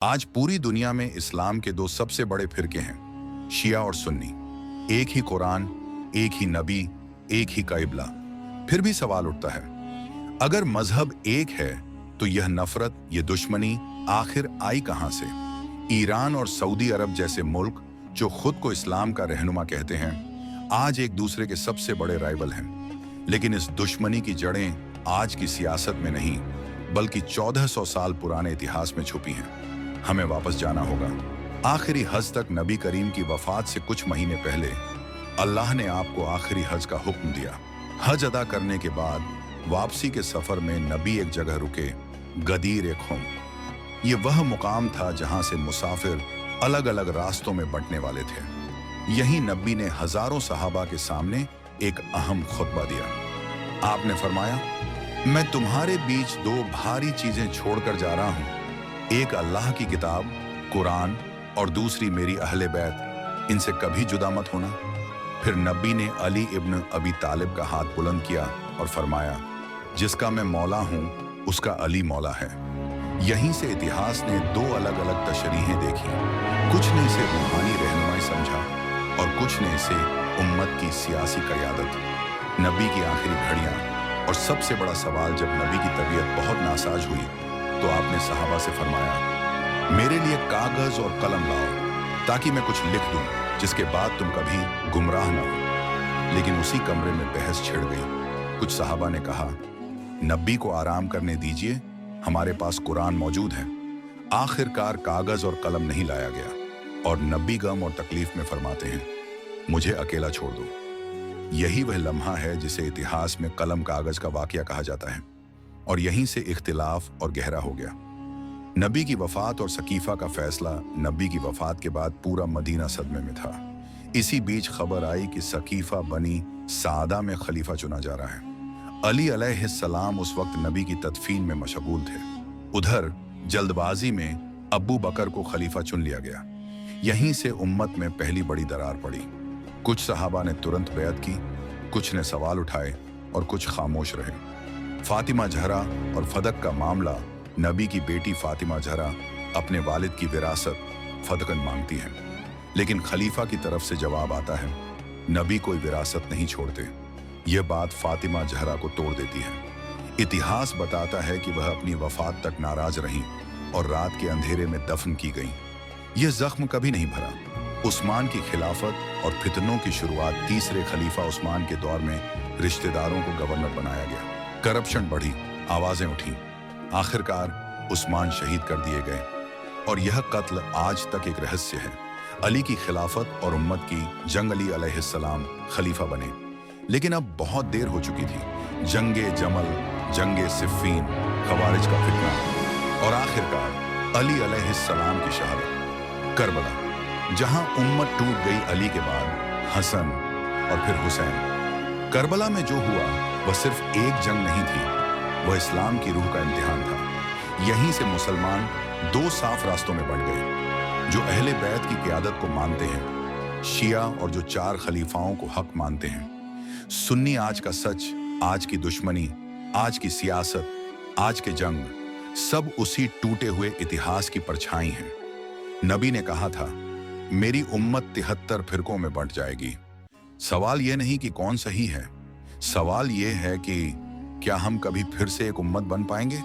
आज पूरी दुनिया में इस्लाम के दो सबसे बड़े फिरके हैं, शिया और सुन्नी। एक ही कुरान, एक ही नबी, एक ही क़िबला। फिर भी सवाल उठता है, अगर मजहब एक है तो यह नफरत, ये दुश्मनी आखिर आई कहां से? ईरान और सऊदी अरब जैसे मुल्क जो खुद को इस्लाम का रहनुमा कहते हैं, आज एक दूसरे के सबसे बड़े राइवल हैं। लेकिन इस दुश्मनी की जड़ें आज की सियासत में नहीं, बल्कि 1400 साल पुराने इतिहास में छुपी हैं। हमें वापस जाना होगा आखिरी हज तक। नबी करीम की वफात से कुछ महीने पहले अल्लाह ने आपको आखिरी हज का हुक्म दिया। हज अदा करने के बाद वापसी के सफर में नबी एक जगह रुके, गदीर ए खुम। ये वह मुकाम था जहां से मुसाफिर अलग अलग रास्तों में बंटने वाले थे। यहीं नबी ने हजारों सहाबा के सामने एक अहम खुतबा दिया। आपने फरमाया, मैं तुम्हारे बीच दो भारी चीजें छोड़कर जा रहा हूं, एक अल्लाह की किताब कुरान और दूसरी मेरी अहले बैत, इनसे कभी जुदा मत होना। फिर नबी ने अली इब्न अबी तालिब का हाथ बुलंद किया और फरमाया, जिसका मैं मौला हूं उसका अली मौला है। यहीं से इतिहास ने दो अलग अलग तशरीहें देखी। कुछ ने इसे रूहानी रहनुमाई समझा और कुछ ने इसे उम्मत की सियासी क़यादत। नबी की आखिरी घड़ियां और सबसे बड़ा सवाल, जब नबी की तबीयत बहुत नासाज हुई तो आपने सहाबा से फरमाया, मेरे लिए कागज और कलम लाओ ताकि मैं कुछ लिख दूं जिसके बाद तुम कभी गुमराह ना हो। लेकिन उसी कमरे में बहस छिड़ गई। कुछ सहाबा ने कहा, नबी को आराम करने दीजिए, हमारे पास कुरान मौजूद है। आखिरकार कागज और कलम नहीं लाया गया और नबी गम और तकलीफ में फरमाते हैं, मुझे अकेला छोड़ दो। यही वह लम्हा है जिसे इतिहास में कलम कागज का वाकया कहा जाता है। और यहीं से इख्तिलाफ और गहरा हो गया। नबी की वफात और सकीफा का फैसला। नबी की वफात के बाद पूरा मदीना सदमे में था। इसी बीच खबर आई कि सकीफा बनी सादा में खलीफा चुना जा रहा है। अली अलैहिस्सलाम उस वक्त नबी की तदफीन में मशगूल थे। उधर जल्दबाजी में अबू बकर को खलीफा चुन लिया गया। यहीं से उम्मत में पहली बड़ी दरार पड़ी। कुछ सहाबा ने तुरंत बैत की, कुछ ने सवाल उठाए और कुछ खामोश रहे। फातिमा ज़हरा और फदक का मामला। नबी की बेटी फातिमा ज़हरा अपने वालिद की विरासत फदकन मांगती है, लेकिन खलीफा की तरफ से जवाब आता है, नबी कोई विरासत नहीं छोड़ते। यह बात फातिमा ज़हरा को तोड़ देती है। इतिहास बताता है कि वह अपनी वफात तक नाराज रहीं और रात के अंधेरे में दफन की गईं। यह जख्म कभी नहीं भरा। उस्मान की खिलाफत और फितनों की शुरुआत। तीसरे खलीफा उस्मान के दौर में रिश्तेदारों को गवर्नर बनाया गया। करप्शन बढ़ी, आवाजें उठी। आखिरकार उस्मान शहीद कर दिए गए और यह कत्ल आज तक एक रहस्य है। अली की खिलाफत और उम्मत की जंग। अली अलैहिस्सलाम खलीफा बने, लेकिन अब बहुत देर हो चुकी थी। जंगे जमल, जंगे सिफ़ीन, खवारिज का फितना और आखिरकार अली अलैहिस्सलाम की शहादत। करबला, जहां उम्मत टूट गई। अली के बाद हसन और फिर हुसैन। करबला में जो हुआ वह सिर्फ एक जंग नहीं थी, वह इस्लाम की रूह का इम्तिहान था। यहीं से मुसलमान दो साफ रास्तों में बढ़ गए, जो अहले बैत की क़यादत को मानते हैं, शिया, और जो चार खलीफाओं को हक मानते हैं। सुन्नी आज का सच, आज की दुश्मनी, आज की सियासत, आज के जंग, सब उसी टूटे हुए इतिहास की परछाई हैं। नबी ने कहा था, मेरी उम्मत 73 फिरकों में बंट जाएगी। सवाल यह नहीं कि कौन सही है, सवाल यह है कि क्या हम कभी फिर से एक उम्मत बन पाएंगे।